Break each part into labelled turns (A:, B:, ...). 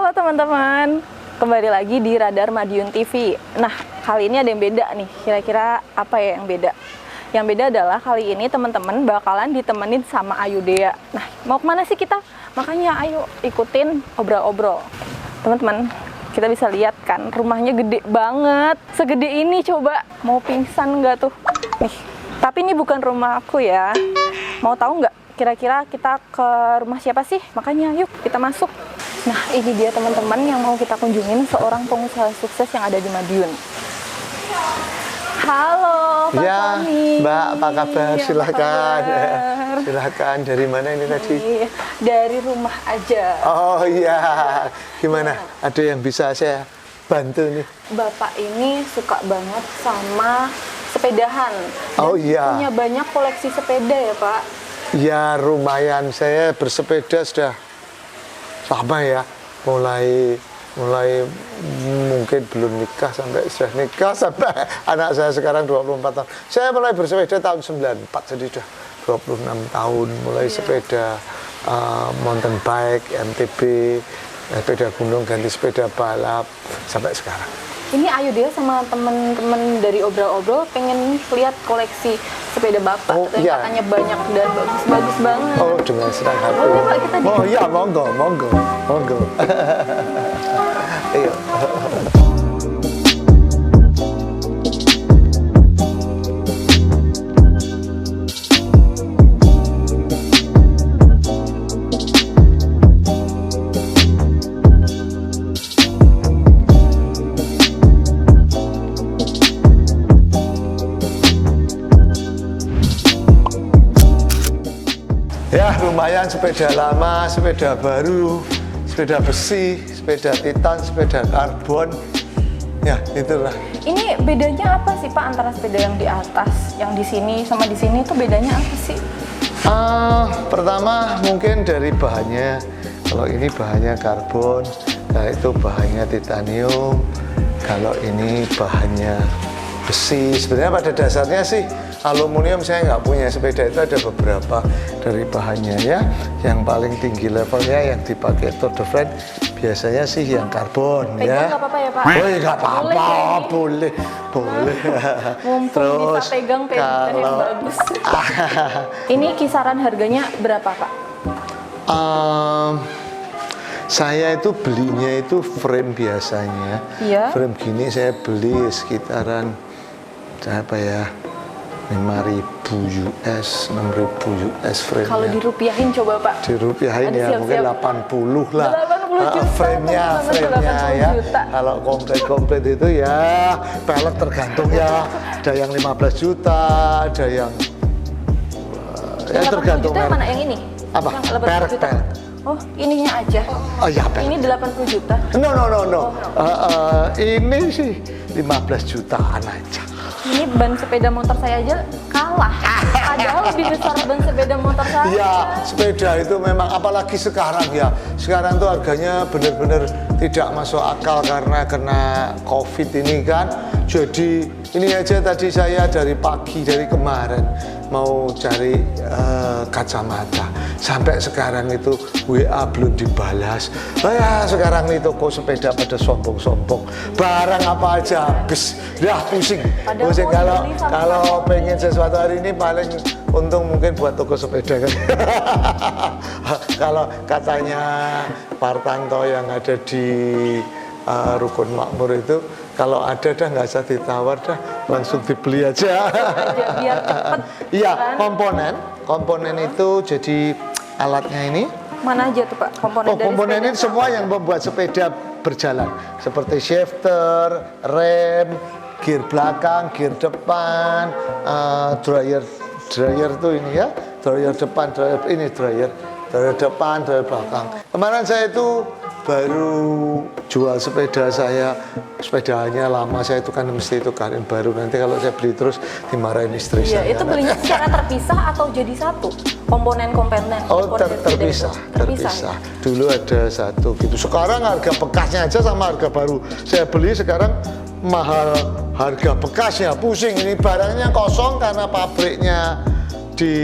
A: Halo teman-teman, kembali lagi di Radar Madiun TV. Nah, kali ini ada yang beda nih. Kira-kira apa ya yang beda? Yang beda adalah kali ini teman-teman bakalan ditemenin sama Ayu Dea. Nah, mau kemana sih kita? Makanya ayo ikutin obrol-obrol. Teman-teman, kita bisa lihat kan rumahnya gede banget. Segede ini coba. Mau pingsan nggak tuh? Nih, tapi ini bukan rumah aku ya. Mau tahu nggak? Kira-kira kita ke rumah siapa sih? Makanya yuk kita masuk. Nah, ini dia teman-teman yang mau kita kunjungin, seorang pengusaha sukses yang ada di Madiun. Halo Pak Tony.
B: Mbak, apa kabar?
A: Ya,
B: Silakan.
A: apa kabar?
B: Silakan. Dari mana ini tadi?
A: Dari rumah aja.
B: Oh iya. Gimana? Ada yang bisa saya bantu nih?
A: Bapak ini suka banget sama sepedahan. Dan
B: Oh iya.
A: punya banyak koleksi sepeda ya Pak.
B: Ya lumayan, saya bersepeda sudah lama ya, mulai mungkin belum nikah sampai sudah nikah sampai anak saya sekarang 24 tahun. Saya mulai bersepeda tahun 94, jadi sudah 26 tahun mulai sepeda mountain bike, MTB, sepeda gunung ganti sepeda balap sampai sekarang.
A: Ini Ayu Dea sama temen-temen dari obrol-obrol pengen lihat koleksi sepeda Bapak.
B: Oh,
A: yang
B: iya.
A: katanya banyak dan bagus-bagus banget.
B: Oh, dengan senang hati.
A: Boleh Pak kita
B: Oh iya, monggo. Ayo. Ya lumayan, sepeda lama, sepeda baru, sepeda besi, sepeda titan, sepeda karbon. Ya itulah.
A: Ini bedanya apa sih Pak antara sepeda yang di atas, yang di sini sama di sini itu bedanya apa sih?
B: Pertama mungkin dari bahannya. Kalau ini bahannya karbon, nah itu bahannya titanium. Kalau ini bahannya besi. Sebenarnya pada dasarnya sih aluminium. Saya nggak punya sepeda itu, ada beberapa dari bahannya ya. Yang paling tinggi levelnya yang dipakai Tour de France biasanya sih yang karbon.
A: Pegang
B: Ya.
A: nggak apa-apa ya Pak?
B: Oh nggak apa-apa, boleh.
A: Mumpung bisa pegang yang bagus. Ini kisaran harganya berapa Pak?
B: Saya itu belinya itu frame biasanya.
A: Iya.
B: Frame gini saya beli sekitaran berapa ya? 5.000 US, 6.000 US frame.
A: Kalau dirupiahin coba Pak.
B: Dirupiahin ya mungkin 80 lah.
A: 80 juta.
B: Frame-nya ya.
A: Juta.
B: Kalau komplit itu ya pelek tergantung ya. Ada yang 15 juta, ada yang ya tergantung.
A: Juta mana yang ini?
B: Apa?
A: Yang 80 juta.
B: Perek.
A: Oh, ininya aja.
B: Oh ya,
A: Ini 80 juta.
B: No.
A: Oh,
B: Ini sih 15 jutaan aja.
A: Ini ban sepeda motor saya aja kalah. Padahal lebih besar ban sepeda motor saya.
B: Iya, sepeda itu memang apalagi sekarang ya. Sekarang tuh harganya benar-benar tidak masuk akal karena kena COVID ini kan. Jadi ini aja tadi saya dari pagi, dari kemarin mau cari kacamata. Sampai sekarang itu WA belum dibalas. Ya sekarang nih toko sepeda pada sombong-sombong. Barang apa aja habis. Dah pusing. Pusing kalau pengen sesuatu hari ini paling untung mungkin buat toko sepeda kan. Kalau katanya Partanto yang ada di Rukun Makmur itu, kalau ada dah nggak usah ditawar dah, langsung dibeli aja.
A: Biar cepet.
B: Iya, komponen itu jadi alatnya ini.
A: Mana aja tuh Pak komponen dari
B: Komponen
A: sepeda?
B: ini semua yang membuat sepeda berjalan, seperti shifter, rem, gear belakang, gear depan, dryer tuh ini ya, dryer depan, dryer depan, dryer belakang. Kemarin saya itu baru jual sepeda saya, sepedanya lama, saya itu kan mesti tukarin baru, nanti kalau saya beli terus dimarahin istri
A: Iya,
B: saya.
A: itu belinya secara terpisah atau jadi satu? Komponen-komponen?
B: Oh,
A: terpisah.
B: terpisah. Dulu ada satu gitu. Sekarang harga bekasnya aja sama harga baru saya beli sekarang mahal harga bekasnya, pusing. Ini barangnya kosong karena pabriknya di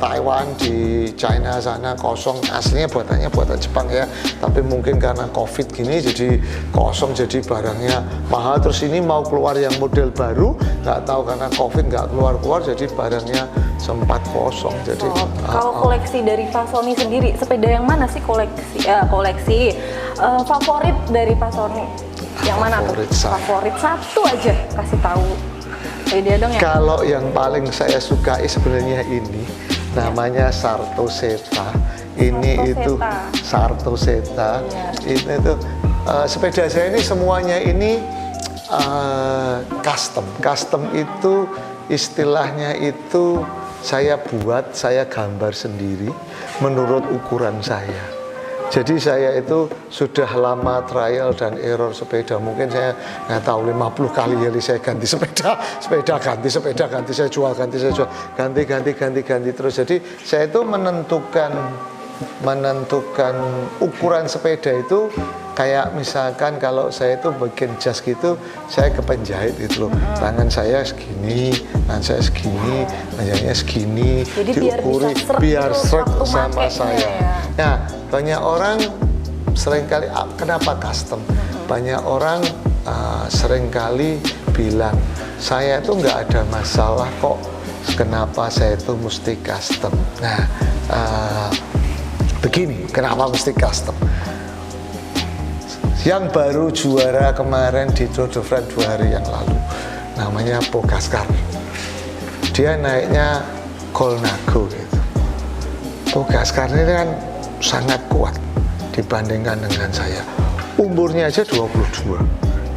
B: Taiwan, di China sana kosong, aslinya buatannya buatan Jepang ya, tapi mungkin karena COVID gini jadi kosong, jadi barangnya mahal. Terus ini mau keluar yang model baru, nggak tahu karena COVID nggak keluar-keluar, jadi barangnya sempat kosong. Jadi
A: kalau koleksi dari Pak Sony sendiri, sepeda yang mana sih koleksi favorit dari Pak Sony? Yang mana tuh? Favorit satu aja, kasih tahu. Dia dong ya.
B: Kalau yang paling saya sukai sebenarnya ini namanya Sartoseta. Ini itu Sartoseta. Ini tuh sepeda saya ini semuanya ini custom. Custom itu istilahnya itu saya buat, saya gambar sendiri menurut ukuran saya. Jadi saya itu sudah lama trial dan error sepeda. Mungkin saya nggak tahu 50 kali kali saya ganti sepeda ganti sepeda, ganti saya jual, ganti saya jual, ganti terus. Jadi saya itu menentukan ukuran sepeda itu kayak misalkan kalau saya itu bikin jas gitu, saya ke penjahit gitu loh. Tangan saya segini, tangan saya segini, tangannya segini,
A: jadi
B: diukuri biar srek sama saya. Nah, banyak orang seringkali kenapa custom? Banyak orang seringkali bilang saya itu nggak ada masalah kok, kenapa saya itu mesti custom? Nah, begini, kenapa mesti custom? Yang baru juara kemarin di Tour de France 2 hari yang lalu, namanya Pogačar. Dia naiknya Colnago gitu. Pogačar ini kan sangat kuat dibandingkan dengan saya. Umurnya aja 22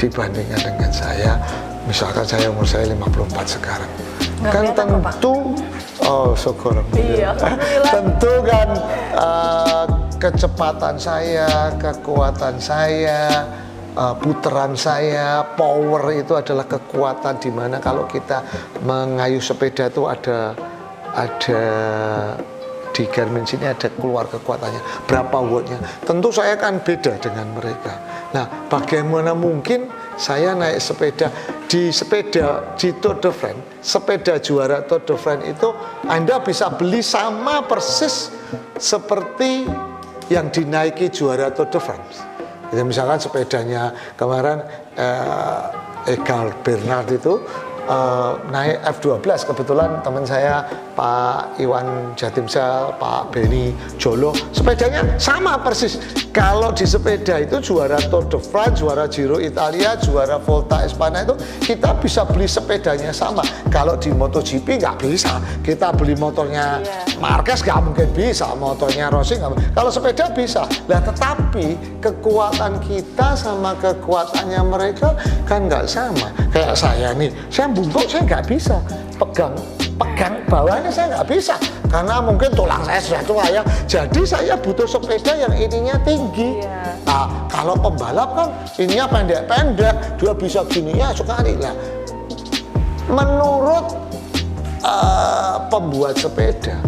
B: dibandingkan dengan saya. Misalkan umur saya 54 sekarang.
A: Nggak
B: kan tentu syukur.
A: Iya,
B: tentu kan kecepatan saya, kekuatan saya, putaran saya, power itu adalah kekuatan, di mana kalau kita mengayuh sepeda itu ada di Garmin sini ada keluar kekuatannya, berapa wattnya. Tentu saya kan beda dengan mereka. Nah, bagaimana mungkin saya naik sepeda di Tour de France, sepeda juara Tour de France itu Anda bisa beli sama persis seperti yang dinaiki juara Tour de France. Jadi misalkan sepedanya kemarin Egal Bernard itu naik F12, kebetulan teman saya Pak Iwan Jatimsel, Pak Beni Jolo, sepedanya sama persis. Kalau di sepeda itu juara Tour de France, juara Giro Italia, juara Volta Espana itu kita bisa beli sepedanya sama. Kalau di MotoGP nggak bisa, kita beli motornya Marquez nggak mungkin bisa, motornya Rossi nggak mungkin. Kalau sepeda bisa. Nah, tetapi kekuatan kita sama kekuatannya mereka kan nggak sama. Kayak saya nih, saya bungkuk saya nggak bisa pegang bawahnya, saya nggak bisa karena mungkin tulang saya sudah tua ya. Jadi saya butuh sepeda yang ininya tinggi. Nah, kalau pembalap kan ininya pendek-pendek, dia bisa gini ya sekali lah. Menurut pembuat sepeda,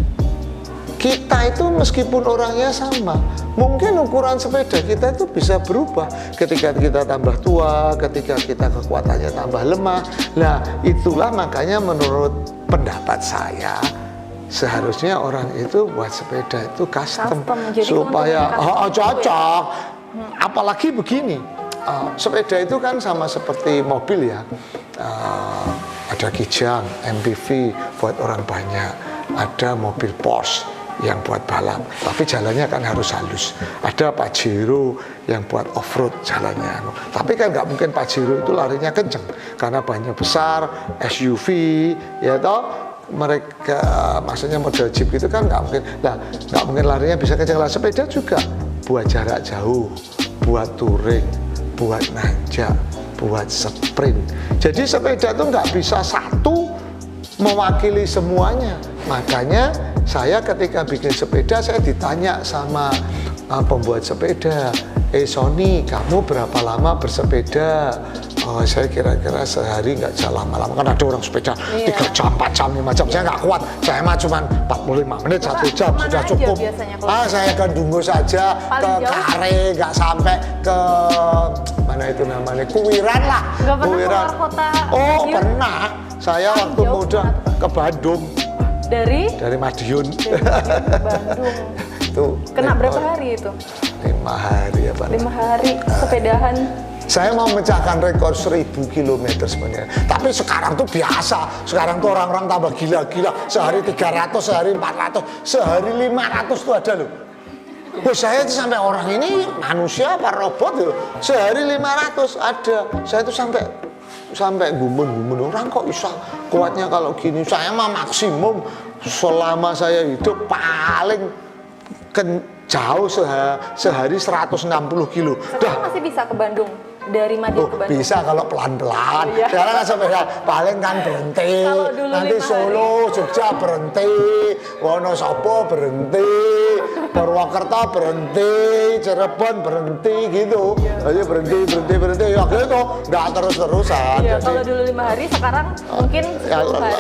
B: kita itu meskipun orangnya sama, mungkin ukuran sepeda kita itu bisa berubah ketika kita tambah tua, ketika kita kekuatannya tambah lemah. Nah, itulah makanya menurut pendapat saya seharusnya orang itu buat sepeda itu custom supaya cocok. Apalagi begini, sepeda itu kan sama seperti mobil ya. Ada Kijang, MPV buat orang banyak, ada mobil Porsche yang buat balap, tapi jalannya kan harus halus. Ada Pajero yang buat off-road jalannya, tapi kan nggak mungkin Pajero itu larinya kenceng karena bannya besar, SUV, ya toh. Mereka maksudnya model Jeep gitu kan nggak mungkin. Nah, nggak mungkin larinya bisa kenceng. Lah, sepeda juga buat jarak jauh, buat touring, buat nanjak, buat sprint. Jadi sepeda itu nggak bisa satu mewakili semuanya. Makanya saya ketika bikin sepeda, saya ditanya sama pembuat sepeda, Sony, kamu berapa lama bersepeda? Saya kira-kira sehari nggak jalan lama-lama, kan ada orang sepeda 3 jam, 4 jam, 5 jam, saya nggak kuat. Saya mah cuma 45 menit, 1 jam sudah cukup. Saya ke Dungo saja, ke Kare, nggak sampai ke mana itu namanya, Kuwiran lah.
A: Nggak pernah keluar kota?
B: Oh, pernah. Saya waktu muda ke Bandung. Dari Madiun.
A: Dari Madiun ke Bandung.
B: Itu
A: Kena berapa hari itu?
B: 5 hari ya Pak.
A: 5 hari sepedahan.
B: Saya mau memecahkan rekor 1000 km sebenarnya. Tapi sekarang tuh biasa. Sekarang tuh orang-orang tambah gila-gila. Sehari 300, sehari 400, sehari 500 tuh ada loh. Wah, saya tuh sampai orang ini manusia apa robot loh. Sehari 500 ada. Saya tuh sampai gumun-gumun, orang kok bisa kuatnya kalau gini. Saya mah maksimum selama saya hidup paling jauh sehari 160 kilo.
A: Sekarang masih bisa ke Bandung? Dari Madiun ke Bandung?
B: Bisa kalau pelan-pelan.
A: Oh, iya.
B: Sekarang kan sepeda paling kan berhenti. Nanti Solo, Jogja berhenti, Wonosobo berhenti, Purwokerto berhenti, Cirebon berhenti gitu. Aja berhenti. Ya gitu, nggak terus-terusan.
A: Iya, kalau dulu 5 hari, sekarang mungkin 10 hari.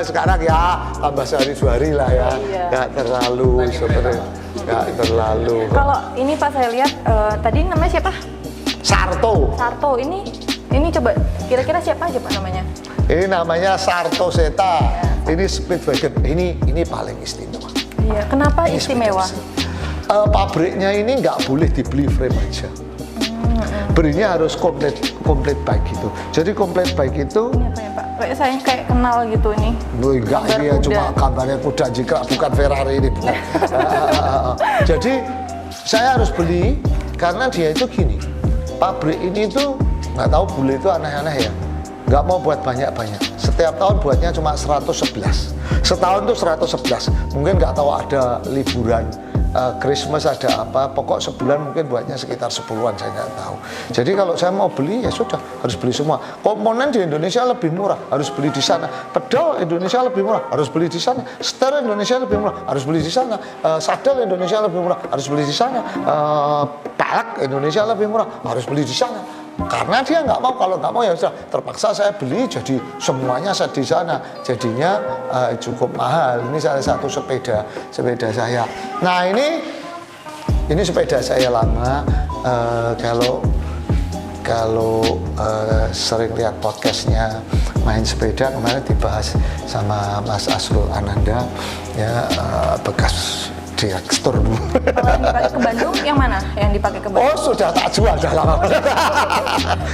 B: Sekarang ya tambah sehari 2 hari lah ya.
A: Iya.
B: Nggak terlalu sebenarnya. Nggak terlalu.
A: Kalau ini Pak saya lihat, tadi namanya siapa?
B: Sarto.
A: Sarto, ini coba kira-kira siapa aja Pak namanya?
B: Ini namanya Sarto Zeta. Ini Speedwagon. Ini paling istimewa.
A: Iya, kenapa
B: Ini
A: istimewa?
B: Pabriknya ini nggak boleh dibeli frame aja. Belinya harus komplit bike gitu. Jadi komplit bike itu
A: Ini apa ya Pak? Saya kayak kenal gitu ini.
B: enggak,
A: Gambar
B: ini ya
A: kuda.
B: cuma gambarnya kuda jika bukan Ferrari ini bukan. Jadi saya harus beli karena dia itu gini. Pabrik ini tuh nggak tahu bule itu aneh-aneh ya. Nggak mau buat banyak-banyak. Setiap tahun buatnya cuma 111. Setahun tuh 111. Mungkin nggak tahu ada liburan Christmas ada apa. Pokok sebulan mungkin buatnya sekitar 10-an, saya nggak tahu. Jadi kalau saya mau beli ya sudah harus beli semua. Komponen di Indonesia lebih murah, harus beli di sana. Pedal Indonesia lebih murah, harus beli di sana. Setir Indonesia lebih murah, harus beli di sana. Sadel Indonesia lebih murah, harus beli di sana. Pelek Indonesia lebih murah, harus beli di sana. Karena dia nggak mau, kalau nggak mau ya sudah terpaksa saya beli, jadi semuanya saya di sana. Jadinya cukup mahal. Ini salah satu sepeda saya. Nah ini sepeda saya lama. Kalau sering lihat podcastnya main sepeda kemarin dibahas sama Mas Asrul Ananda ya, bekas direktur dulu.
A: Kalau yang dipakai ke Bandung, yang mana? Yang dipakai ke Bandung?
B: Oh sudah tak jual, sudah lama.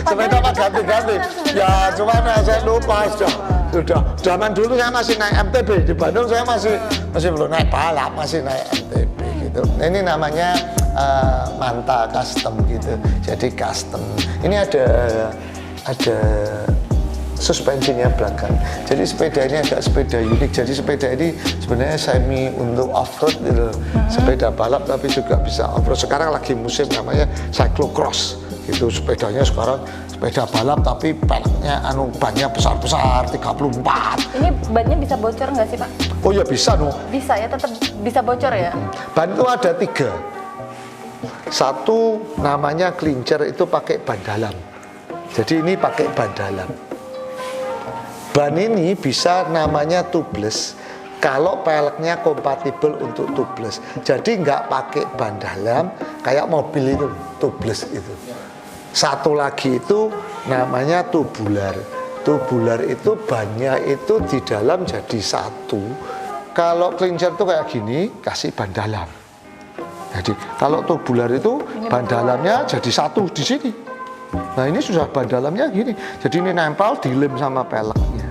B: Sepeda mah ganti-ganti. Ya cuman saya lupa sudah. Zaman dulu saya masih naik MTB di Bandung, saya masih belum naik balap, masih naik MTB gitu. Ini namanya Manta Custom gitu. Jadi custom. Ini ada suspensinya belakang. Jadi sepeda ini agak sepeda unik. Jadi sepeda ini sebenarnya semi untuk off-road gitu. Sepeda balap tapi juga bisa off-road. Sekarang lagi musim namanya cyclocross. Gitu sepedanya sekarang sepeda balap tapi peleknya bannya besar-besar 34.
A: Ini bannya bisa bocor nggak sih Pak?
B: Oh ya bisa no.
A: Bisa ya, tetap bisa bocor ya?
B: Ban itu ada 3. Satu namanya clincher, itu pakai ban dalam. Jadi ini pakai ban dalam. Ban ini bisa namanya tubeless kalau peleknya kompatibel untuk tubeless. Jadi nggak pakai ban dalam kayak mobil itu tubeless itu. Satu lagi itu namanya tubular. Tubular itu bannya itu di dalam jadi satu. Kalau clincher itu kayak gini kasih ban dalam. Jadi kalau tubular itu ban dalamnya jadi satu di sini. Nah ini sudah ban dalamnya gini. Jadi ini nempel dilem sama peleknya.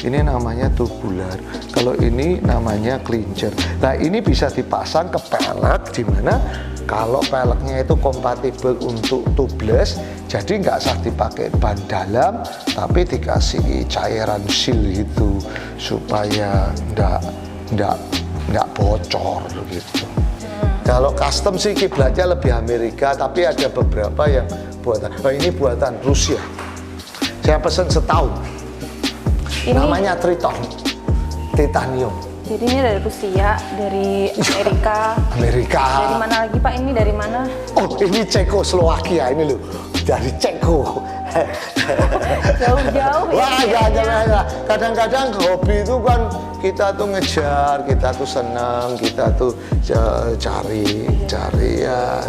B: Ini namanya tubular. Kalau ini namanya clincher. Nah ini bisa dipasang ke pelek, di mana kalau peleknya itu kompatibel untuk tubeless, jadi nggak usah dipakai ban dalam, tapi dikasih cairan seal gitu supaya nggak bocor gitu. Kalau custom sih kiblatnya lebih Amerika, tapi ada beberapa yang buatan. Oh, ini buatan Rusia. Saya pesen setahun.
A: Ini
B: Namanya Triton, titanium.
A: jadi ini dari Rusia, dari Amerika.
B: Amerika.
A: Dari mana lagi Pak? Ini dari mana?
B: Oh, ini Cekoslowakia ini loh, dari Ceko.
A: Jauh-jauh ya.
B: Wah, ya. Kadang-kadang hobi itu kan kita tuh ngejar, kita tuh senang, kita tuh cari ya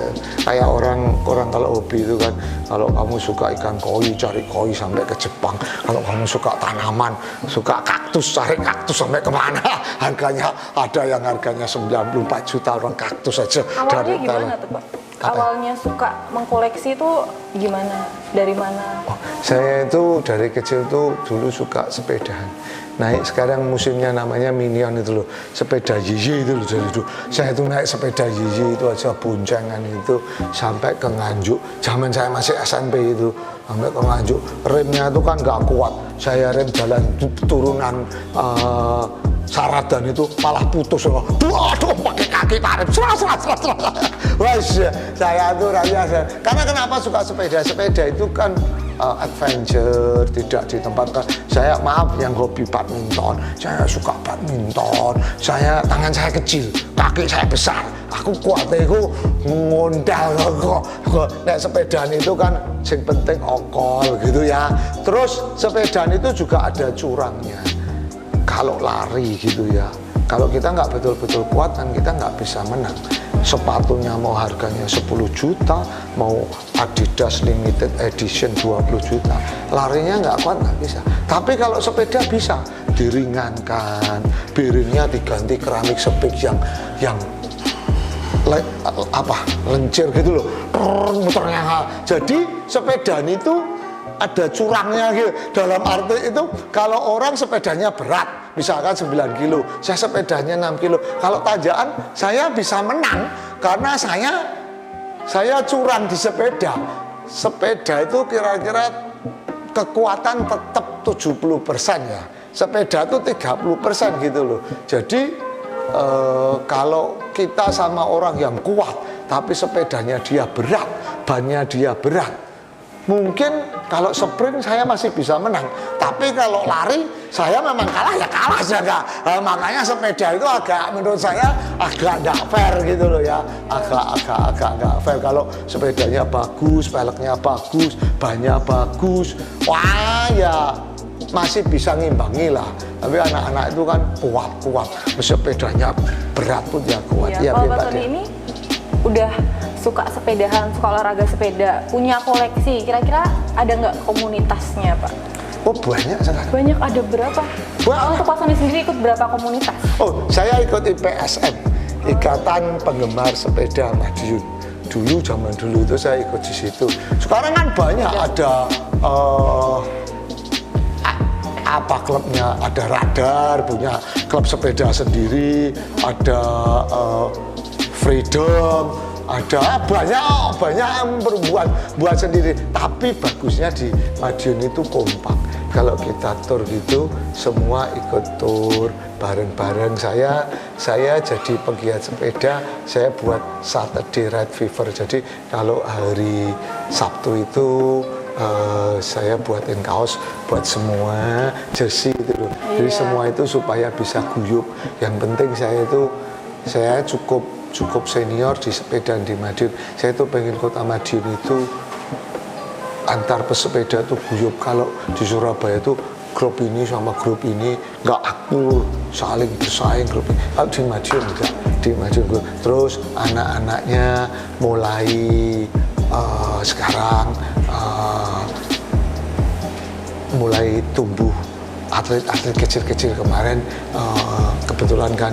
B: Kayak orang kalau hobi itu kan, kalau kamu suka ikan koi, cari koi sampai ke Jepang. Kalau kamu suka tanaman, suka kaktus, cari kaktus sampai kemana. Harganya ada yang harganya 94 juta orang kaktus aja.
A: Awalnya gimana tuh Pak? Awalnya suka mengkoleksi itu gimana? Dari mana?
B: Oh, saya itu dari kecil tuh dulu suka sepedahan. Naik sekarang musimnya namanya Minion itu loh, sepeda Yiyi itu loh dari dulu. Saya itu naik sepeda Yiyi itu aja boncengan itu sampai ke Nganjuk. Zaman saya masih SMP itu sampai ke Nganjuk. Remnya itu kan nggak kuat. Saya rem jalan turunan Saradan itu malah putus. Waduh, pakai kaki tarik. Wah, saya tuh rasa. Karena kenapa suka sepeda? Sepeda itu kan adventure, tidak ditempatkan. Saya maaf yang hobi badminton, saya suka badminton. Tangan saya kecil, kaki saya besar. Aku kuatnya itu ngondal kok. Nek sepedaan itu kan yang penting okol gitu ya. Terus sepedaan itu juga ada curangnya. Kalau lari gitu ya, kalau kita nggak betul-betul kuat kan kita nggak bisa menang. Sepatunya mau harganya 10 juta, mau Adidas limited edition 20 juta, larinya nggak kuat nggak bisa. Tapi kalau sepeda bisa diringankan, bearingnya diganti keramik sepik yang lencir gitu loh, muternya. Jadi sepedaan itu ada curangnya gitu. Dalam arti itu kalau orang sepedanya berat, misalkan 9 kilo, saya sepedanya 6 kilo. Kalau tanjakan saya bisa menang karena saya curang di sepeda. Sepeda itu kira-kira kekuatan tetap 70% ya. Sepeda itu 30% gitu loh. Jadi kalau kita sama orang yang kuat tapi sepedanya dia berat, bannya dia berat, mungkin kalau sprint saya masih bisa menang, tapi kalau lari saya memang kalah ya kalah saja. Makanya sepeda itu menurut saya agak nggak fair gitu loh ya, agak nggak fair. Kalau sepedanya bagus, peleknya bagus, bannya bagus, wah ya masih bisa ngimbangi lah. Tapi anak-anak itu kan kuat, sepedanya berat pun ya kuat.
A: Iya, kalau Pak Sony ini udah suka sepedahan, suka olahraga sepeda, punya koleksi, kira-kira ada nggak komunitasnya Pak?
B: Oh banyak sekarang.
A: Banyak, ada berapa? Untuk Pak Sony sendiri ikut berapa komunitas?
B: Oh saya ikut IPSM, Ikatan Penggemar Sepeda Madiun. Dulu zaman dulu itu saya ikut di situ. Sekarang kan banyak ada klubnya, ada Radar, punya klub sepeda sendiri, ada Freedom, ada banyak yang buat sendiri. Tapi bagusnya di Madiun itu kompak. Kalau kita tur gitu, semua ikut tur bareng-bareng. Saya jadi pegiat sepeda, saya buat Saturday Ride Fever. Jadi kalau hari Sabtu itu saya buatin kaos buat semua, jersey gitu loh. Jadi semua itu supaya bisa guyup. Yang penting saya cukup senior di sepeda di Madiun. Saya tuh pengen kota Madiun itu antar pesepeda tuh guyup. Kalau di Surabaya tuh grup ini sama grup ini nggak akur, saling bersaing grup ini. Kalau di Madiun enggak, di Madiun guyup. Terus anak-anaknya mulai sekarang mulai tumbuh atlet-atlet kecil-kecil. Kemarin kebetulan kan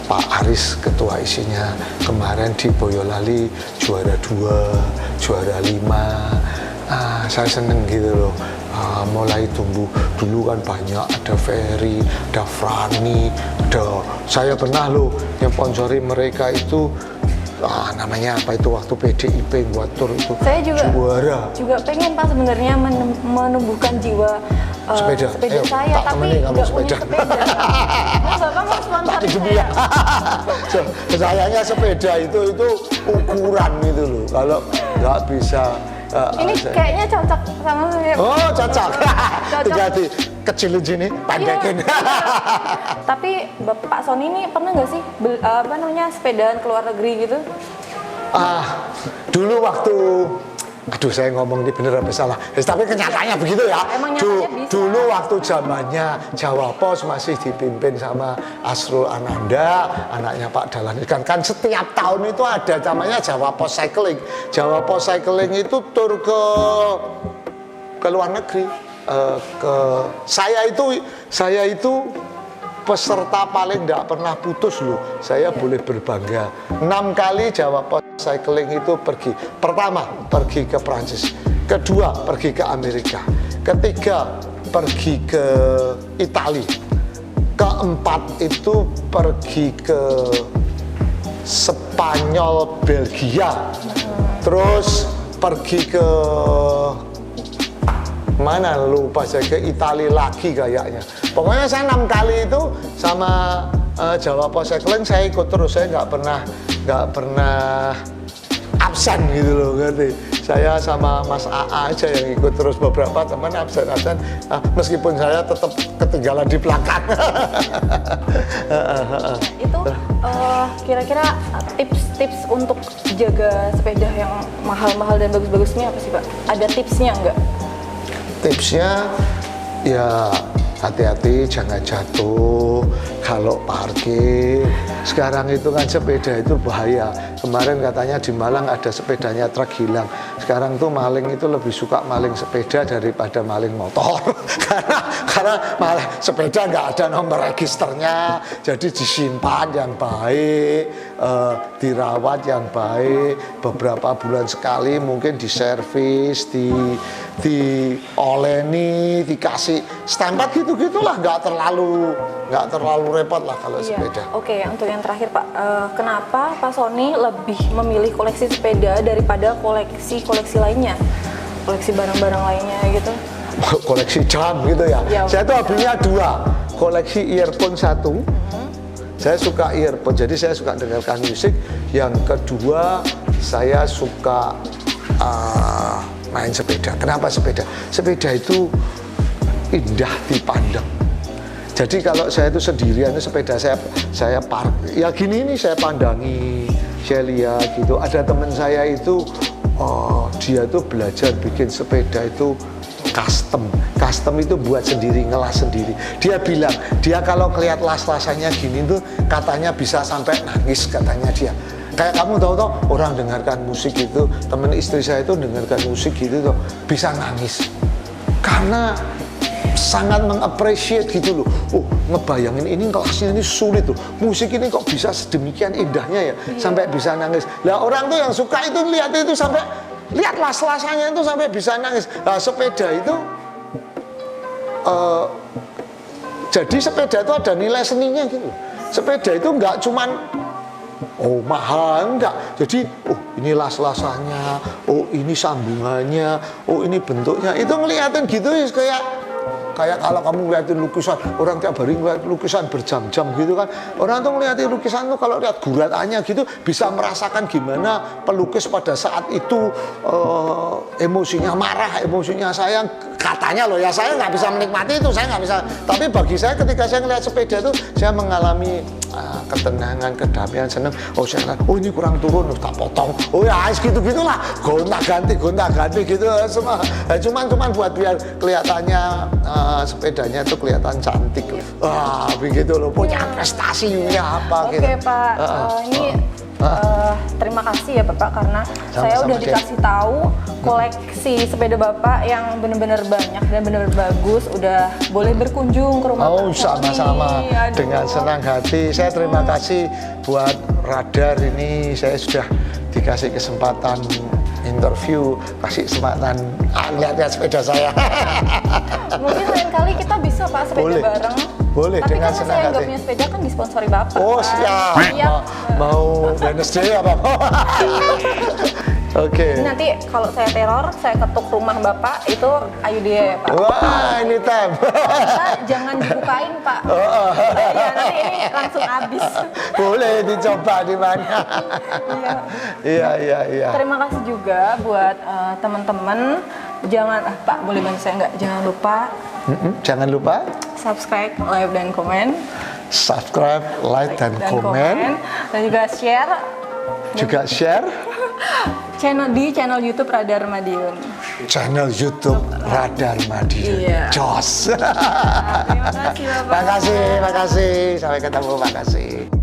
B: Pak Aris ketua isinya kemarin di Boyolali juara 2, juara 5. Saya seneng gitu loh, mulai tumbuh. Dulu kan banyak, ada Ferry, ada Frani, saya pernah loh yang sponsori mereka itu namanya apa itu waktu PDIP buat tur itu. Saya
A: juga pengen Pak sebenarnya menumbuhkan jiwa sepeda saya, tapi nggak punya sepeda. Bapak mau sponsor saya.
B: Sayangnya sepeda itu ukuran gitu loh. Kalau nggak bisa.
A: Ini kayaknya cocok sama saya.
B: Oh cocok. Jadi kecilin sini, pendekin.
A: Tapi Pak Sony ini pernah nggak sih sepedaan ke luar negeri gitu?
B: Dulu waktu aduh saya ngomong ini bener apa salah, tapi kenyataannya begitu ya.
A: Emang nyatanya bisa.
B: Dulu waktu zamannya Jawa Pos masih dipimpin sama Asrul Ananda, anaknya Pak Dahlan Iskan. Kan setiap tahun itu ada namanya Jawa Pos Cycling. Jawa Pos Cycling itu tur ke luar negeri. Saya itu peserta paling tidak pernah putus loh. Saya boleh berbangga. 6 kali Jawa Pos Cycling itu pergi. Pertama, pergi ke Prancis. Kedua, pergi ke Amerika. Ketiga, pergi ke Italia. Keempat itu pergi ke Spanyol, Belgia. Terus pergi ke mana lupa saya, ke Italia lagi kayaknya. Pokoknya saya 6 kali itu sama Jawa Pos Cycling saya ikut terus. Saya nggak pernah absen gitu loh, ngerti. Saya sama Mas AA aja yang ikut terus, beberapa teman absen meskipun saya tetap ketinggalan di belakang.
A: Itu kira-kira tips-tips untuk jaga sepeda yang mahal-mahal dan bagus-bagusnya apa sih Pak? Ada tipsnya nggak?
B: Tipsnya ya hati-hati, jangan jatuh kalau parkir. Sekarang itu kan sepeda itu bahaya. Kemarin katanya di Malang ada sepedanya truk hilang. Sekarang tuh maling itu lebih suka maling sepeda daripada maling motor. karena maling sepeda nggak ada nomor registernya, jadi disimpan yang baik, dirawat yang baik, beberapa bulan sekali mungkin diservis, dioleni, dikasih stempel gitu-gitulah, nggak terlalu repot lah kalau sepeda.
A: Oke, untuk yang terakhir Pak, kenapa Pak Sony lebih memilih koleksi sepeda daripada koleksi lainnya, koleksi barang-barang lainnya gitu?
B: Koleksi jam gitu ya. Saya tuh hobinya 2, koleksi earphone 1. Saya suka earphone, jadi saya suka dengarkan musik. Yang kedua, saya suka main sepeda. Kenapa sepeda? Sepeda itu indah dipandang. Jadi kalau saya itu sendirian, sepeda saya park, ya gini nih saya pandangi, saya lihat gitu. Ada teman saya itu, dia tuh belajar bikin sepeda itu custom itu buat sendiri, ngelas sendiri. Dia bilang, dia kalau ngeliat las-lasannya gini tuh katanya bisa sampai nangis katanya dia. Kayak kamu tahu toh, orang dengarkan musik itu, temen istri saya itu dengarkan musik gitu tuh bisa nangis. Karena sangat mengapresiasi gitu loh. Oh, ngebayangin ini kelasnya ini sulit tuh. Musik ini kok bisa sedemikian indahnya ya, sampai bisa nangis. Lah orang tuh yang suka itu lihat itu sampai lihat las-lasannya itu sampai bisa nangis. Nah, sepeda itu jadi sepeda itu ada nilai seninya gitu. Sepeda itu nggak cuman mahal, enggak. Jadi ini las-lasannya, ini sambungannya, ini bentuknya. Itu ngeliatin gitu ya, kayak kalau kamu ngeliatin lukisan, orang tiap hari ngeliat lukisan berjam-jam gitu kan. Orang tuh ngeliatin lukisan tuh kalau lihat guratannya gitu bisa merasakan gimana pelukis pada saat itu emosinya marah, emosinya sayang. Katanya loh ya, saya nggak bisa menikmati itu, saya nggak bisa. Tapi bagi saya ketika saya ngeliat sepeda itu, saya mengalami ketenangan, kedamaian, seneng. Saya lihat, ini kurang turun, tak potong. Ya gitu-gitulah, gonta-ganti gitu semua. Cuman buat biar kelihatannya sepedanya itu kelihatan cantik. Begitu loh, punya prestasinya apa gitu.
A: Oke Pak, ini terima kasih ya Bapak karena saya udah dikasih tahu koleksi sepeda Bapak yang benar-benar banyak dan benar-benar bagus. Udah boleh berkunjung ke rumah Pak
B: sama-sama dengan senang hati. Saya terima kasih buat Radar ini, saya sudah dikasih kesempatan interview, kasih kesempatan lihat-lihat sepeda saya.
A: Mungkin lain kali kita bisa Pak sepeda bareng.
B: Boleh,
A: tapi
B: dengan
A: kan
B: senang
A: saya
B: hati.
A: nggak punya sepeda kan disponsori Bapak.
B: Siap. Mau Wednesday apa? Oke.
A: Nanti kalau saya teror, saya ketuk rumah Bapak, itu ayo dia ya Pak.
B: Wah, ini time.
A: Pak, jangan dibukain Pak. Ya, nanti ini langsung habis.
B: Boleh dicoba di mana. Iya.
A: Terima kasih juga buat teman-teman. Jangan, Pak boleh bantu saya nggak? Jangan lupa subscribe, like, dan komen.
B: Subscribe, like, dan komen.
A: Dan juga share. channel YouTube Radar Madiun.
B: Channel YouTube Radar Madiun.
A: Iya.
B: Jos.
A: Terima kasih Bapak.
B: Makasih. Sampai ketemu, makasih.